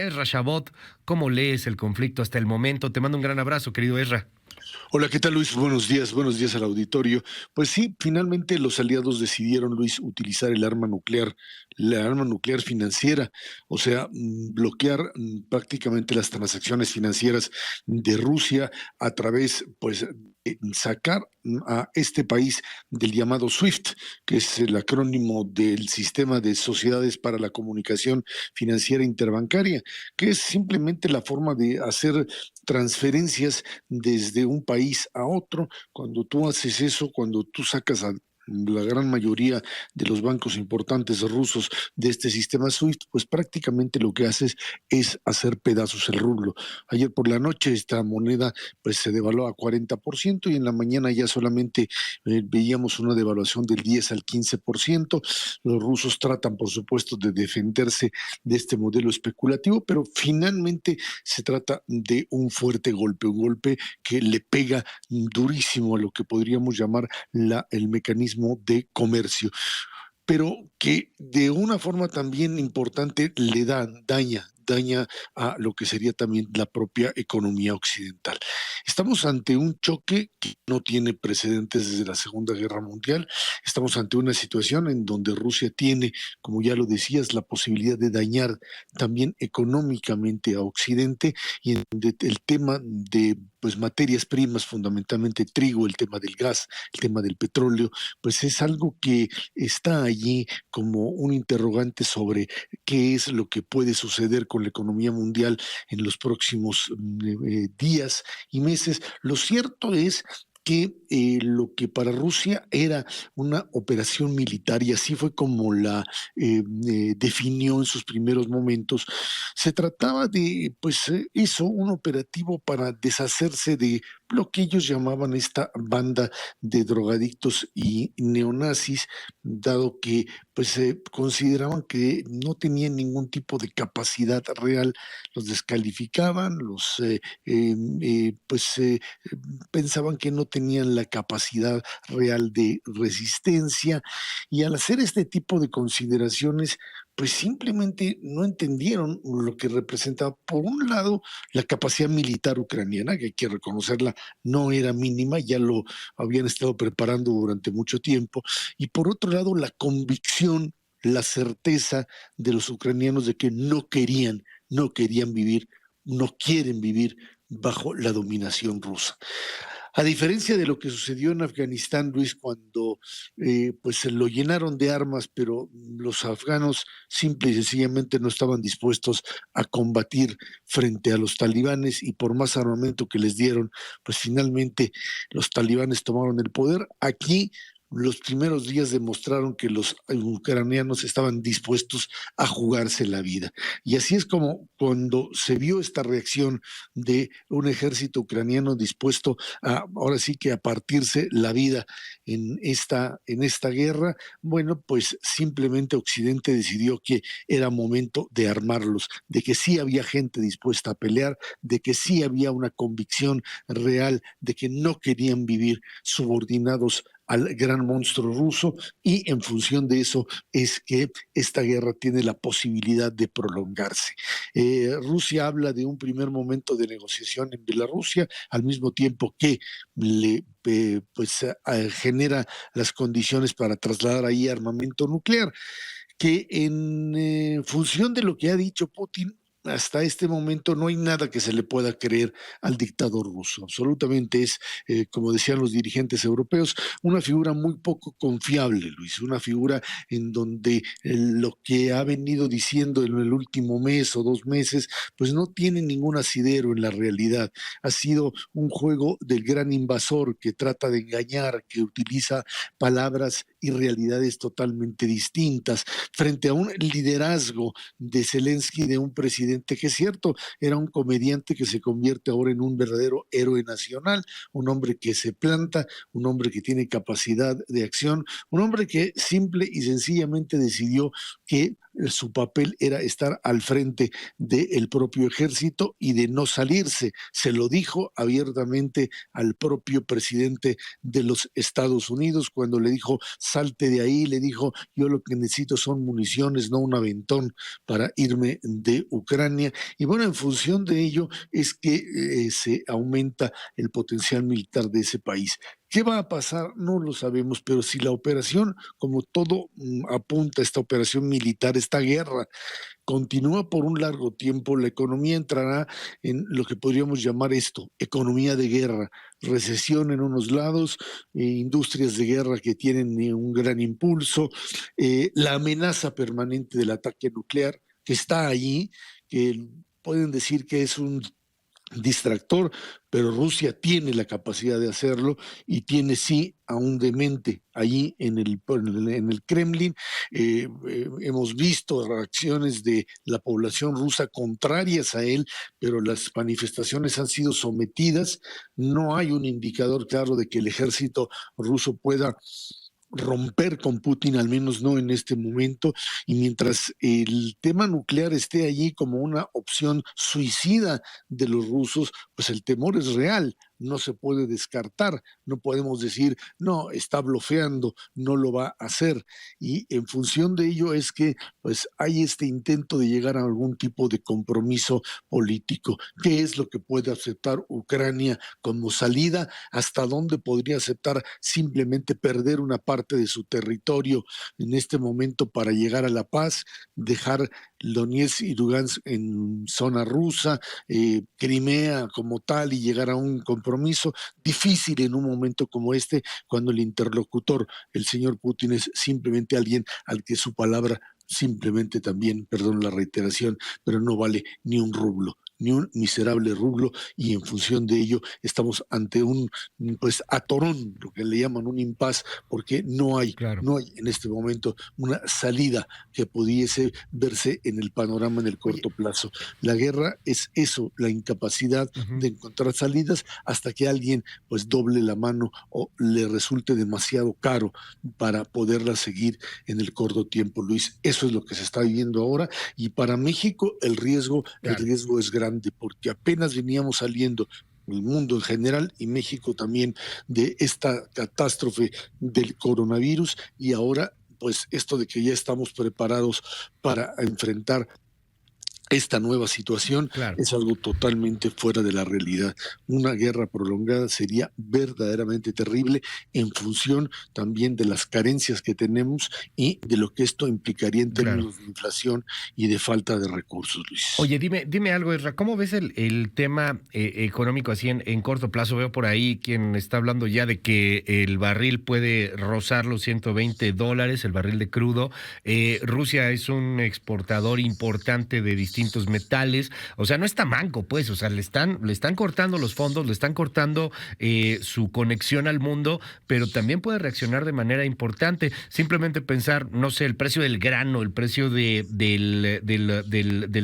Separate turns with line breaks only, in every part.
Ezra Shabot, ¿cómo lees el conflicto hasta el momento? Te mando un gran abrazo, querido Ezra.
Hola, ¿qué tal, Luis? Buenos días al auditorio. Pues sí, finalmente los aliados decidieron, Luis, utilizar el arma nuclear, la arma nuclear financiera, o sea, bloquear prácticamente las transacciones financieras de Rusia a través, pues, de sacar a este país del llamado SWIFT, que es el acrónimo del Sistema de Sociedades para la Comunicación Financiera Interbancaria, que es simplemente la forma de hacer transferencias desde un país a otro. Cuando tú haces eso, cuando tú sacas a la gran mayoría de los bancos importantes rusos de este sistema SWIFT, pues prácticamente lo que haces es hacer pedazos el rublo. Ayer por la noche esta moneda pues se devaluó a 40% y en la mañana ya solamente veíamos una devaluación del 10 al 15%. Los rusos tratan, por supuesto, de defenderse de este modelo especulativo, pero finalmente se trata de un golpe que le pega durísimo a lo que podríamos llamar el mecanismo de comercio, pero que de una forma también importante daña a lo que sería también la propia economía occidental. Estamos ante un choque que no tiene precedentes desde la Segunda Guerra Mundial. Estamos ante una situación en donde Rusia tiene, como ya lo decías, la posibilidad de dañar también económicamente a Occidente, y en donde el tema de pues materias primas, fundamentalmente trigo, el tema del gas, el tema del petróleo, pues es algo que está allí como un interrogante sobre qué es lo que puede suceder con la economía mundial en los próximos días y meses. Lo cierto es que lo que para Rusia era una operación militar, y así fue como la definió en sus primeros momentos, se trataba de, pues eso, un operativo para deshacerse de lo que ellos llamaban esta banda de drogadictos y neonazis, dado que pues consideraban que no tenían ningún tipo de capacidad real, los descalificaban, pensaban que no tenían la capacidad real de resistencia, y al hacer este tipo de consideraciones, pues simplemente no entendieron lo que representaba, por un lado, la capacidad militar ucraniana, que hay que reconocerla, no era mínima, ya lo habían estado preparando durante mucho tiempo, y por otro lado, la convicción, la certeza de los ucranianos de que no querían vivir, no quieren vivir bajo la dominación rusa. A diferencia de lo que sucedió en Afganistán, Luis, cuando pues se lo llenaron de armas, pero los afganos simple y sencillamente no estaban dispuestos a combatir frente a los talibanes, y por más armamento que les dieron, pues finalmente los talibanes tomaron el poder. Aquí los primeros días demostraron que los ucranianos estaban dispuestos a jugarse la vida. Y así es como cuando se vio esta reacción de un ejército ucraniano dispuesto ahora sí que a partirse la vida en esta guerra, bueno, pues simplemente Occidente decidió que era momento de armarlos, de que sí había gente dispuesta a pelear, de que sí había una convicción real de que no querían vivir subordinados al gran monstruo ruso, y en función de eso es que esta guerra tiene la posibilidad de prolongarse. Rusia habla de un primer momento de negociación en Bielorrusia, al mismo tiempo que genera las condiciones para trasladar ahí armamento nuclear, que en función de lo que ha dicho Putin, hasta este momento no hay nada que se le pueda creer al dictador ruso. Absolutamente es, como decían los dirigentes europeos, una figura muy poco confiable, Luis, una figura en donde lo que ha venido diciendo en el último mes o 2 meses, pues no tiene ningún asidero en la realidad. Ha sido un juego del gran invasor que trata de engañar, que utiliza palabras y realidades totalmente distintas, frente a un liderazgo de Zelensky, de un presidente que es cierto, era un comediante que se convierte ahora en un verdadero héroe nacional, un hombre que se planta, un hombre que tiene capacidad de acción, un hombre que simple y sencillamente decidió que su papel era estar al frente del propio ejército y de no salirse. Se lo dijo abiertamente al propio presidente de los Estados Unidos cuando le dijo, salte de ahí, le dijo, yo lo que necesito son municiones, no un aventón para irme de Ucrania. Y bueno, en función de ello es que se aumenta el potencial militar de ese país. ¿Qué va a pasar? No lo sabemos, pero si la operación, como todo apunta, esta operación militar, esta guerra, continúa por un largo tiempo, la economía entrará en lo que podríamos llamar esto, economía de guerra, recesión en unos lados, industrias de guerra que tienen un gran impulso, la amenaza permanente del ataque nuclear que está allí, que pueden decir que es un distractor, pero Rusia tiene la capacidad de hacerlo y tiene sí a un demente allí en el Kremlin. Hemos visto reacciones de la población rusa contrarias a él, pero las manifestaciones han sido sometidas. No hay un indicador claro de que el ejército ruso pueda romper con Putin, al menos no en este momento, y mientras el tema nuclear esté allí como una opción suicida de los rusos, pues el temor es real, no se puede descartar, no podemos decir, no, está blofeando, no lo va a hacer, y en función de ello es que pues hay este intento de llegar a algún tipo de compromiso político. ¿Qué es lo que puede aceptar Ucrania como salida? ¿Hasta dónde podría aceptar simplemente perder una parte de su territorio en este momento para llegar a la paz, dejar Donetsk y Lugansk en zona rusa, Crimea como tal y llegar a un compromiso difícil en un momento como este, cuando el interlocutor, el señor Putin, es simplemente alguien al que su palabra simplemente también, perdón la reiteración, pero no vale ni un rublo, ni un miserable rublo, y en función de ello estamos ante un pues atorón, lo que le llaman un impas, porque
Claro.
no hay en este momento una salida que pudiese verse en el panorama en el
Oye,
corto plazo. La guerra es eso, la incapacidad
ujú.
de encontrar salidas hasta que alguien pues doble la mano o le resulte demasiado caro para poderla seguir en el corto tiempo, Luis. Eso es lo que se está viviendo ahora, y para México el
Claro.
riesgo es grande porque apenas veníamos saliendo el mundo en general y México también de esta catástrofe del coronavirus, y ahora pues esto de que ya estamos preparados para enfrentar esta nueva situación
Claro.
es algo totalmente fuera de la realidad. Una guerra prolongada sería verdaderamente terrible en función también de las carencias que tenemos y de lo que esto implicaría en
Claro.
términos de inflación y de falta de recursos, Luis.
Oye, dime algo, Ezra, ¿cómo ves el tema económico así en corto plazo? Veo por ahí quien está hablando ya de que el barril puede rozar los $120, el barril de crudo. Rusia es un exportador importante de distintos metales, o sea, no está manco, pues, o sea, le están cortando los fondos, le están cortando su conexión al mundo, pero también puede reaccionar de manera importante. Simplemente pensar, no sé, el precio del grano, el precio del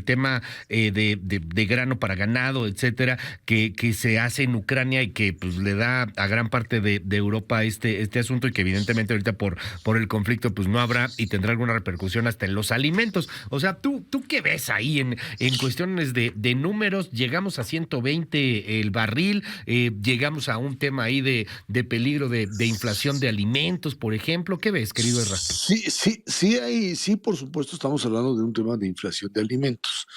tema de grano para ganado, etcétera, que se hace en Ucrania y que pues le da a gran parte de Europa este asunto y que evidentemente ahorita por el conflicto pues no habrá y tendrá alguna repercusión hasta en los alimentos. O sea, ¿tú qué ves ahí en cuestiones de números? Llegamos a 120 el barril, llegamos a un tema ahí de peligro de inflación de alimentos, por ejemplo. ¿Qué ves, querido Erra?
Sí, por supuesto, estamos hablando de un tema de inflación de alimentos.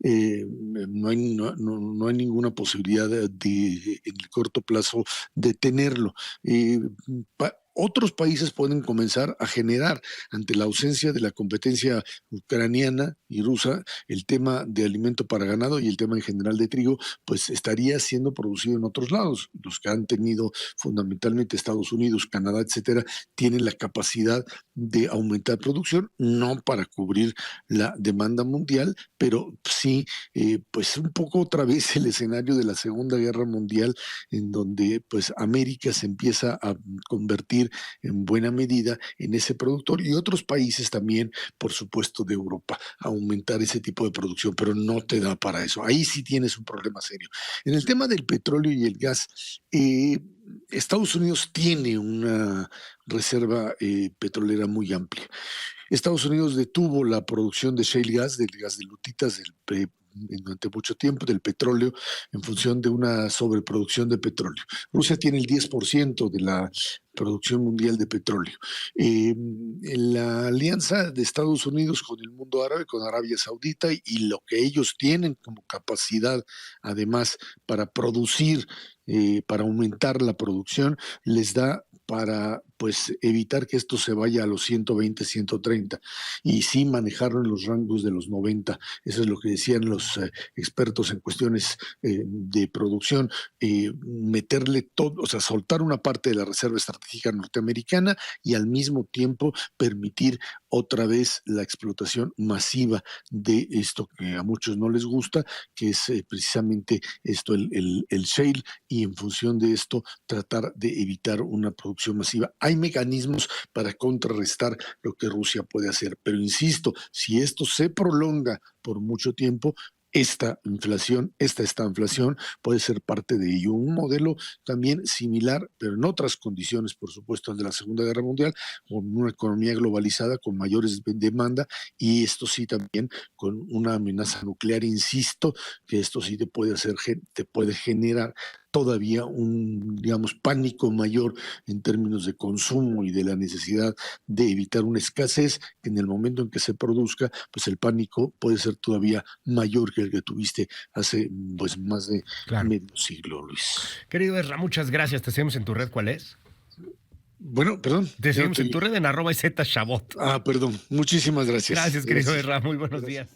No hay ninguna posibilidad en el corto plazo de tenerlo. Eh, Otros países pueden comenzar a generar, ante la ausencia de la competencia ucraniana y rusa, el tema de alimento para ganado y el tema en general de trigo, pues estaría siendo producido en otros lados. Los que han tenido fundamentalmente Estados Unidos, Canadá, etcétera, tienen la capacidad de aumentar producción, no para cubrir la demanda mundial, pero sí, pues un poco otra vez el escenario de la Segunda Guerra Mundial, en donde pues América se empieza a convertir en buena medida en ese productor, y otros países también, por supuesto, de Europa, a aumentar ese tipo de producción, pero no te da para eso. Ahí sí tienes un problema serio. En el tema del petróleo y el gas, Estados Unidos tiene una reserva petrolera muy amplia. Estados Unidos detuvo la producción de shale gas, del gas de lutitas, durante mucho tiempo, del petróleo, en función de una sobreproducción de petróleo. Rusia tiene el 10% de la producción mundial de petróleo. La alianza de Estados Unidos con el mundo árabe, con Arabia Saudita, y lo que ellos tienen como capacidad, además, para producir, para aumentar la producción, les da para pues evitar que esto se vaya a los 120, 130 y sí manejarlo en los rangos de los 90. Eso es lo que decían los expertos en cuestiones de producción, meterle todo, o sea, soltar una parte de la reserva estratégica norteamericana y al mismo tiempo permitir otra vez la explotación masiva de esto que a muchos no les gusta, que es precisamente esto, el shale, y en función de esto tratar de evitar una producción masiva. Hay mecanismos para contrarrestar lo que Rusia puede hacer, pero insisto, si esto se prolonga por mucho tiempo, esta inflación puede ser parte de ello. Un modelo también similar, pero en otras condiciones, por supuesto, al de la Segunda Guerra Mundial, con una economía globalizada, con mayores demanda, y esto sí también con una amenaza nuclear, insisto, que esto sí te puede generar todavía un, digamos, pánico mayor en términos de consumo y de la necesidad de evitar una escasez, que en el momento en que se produzca, pues el pánico puede ser todavía mayor que el que tuviste hace pues más de
Claro.
medio siglo, Luis.
Querido Ezra, muchas gracias. Te seguimos en tu red, ¿cuál es?
Bueno, perdón.
Te
Ya no
seguimos
te
en
vi.
tu red en @zshabot.
Perdón. Muchísimas gracias.
Gracias, querido
Gracias.
Ezra. Muy buenos
Gracias.
días.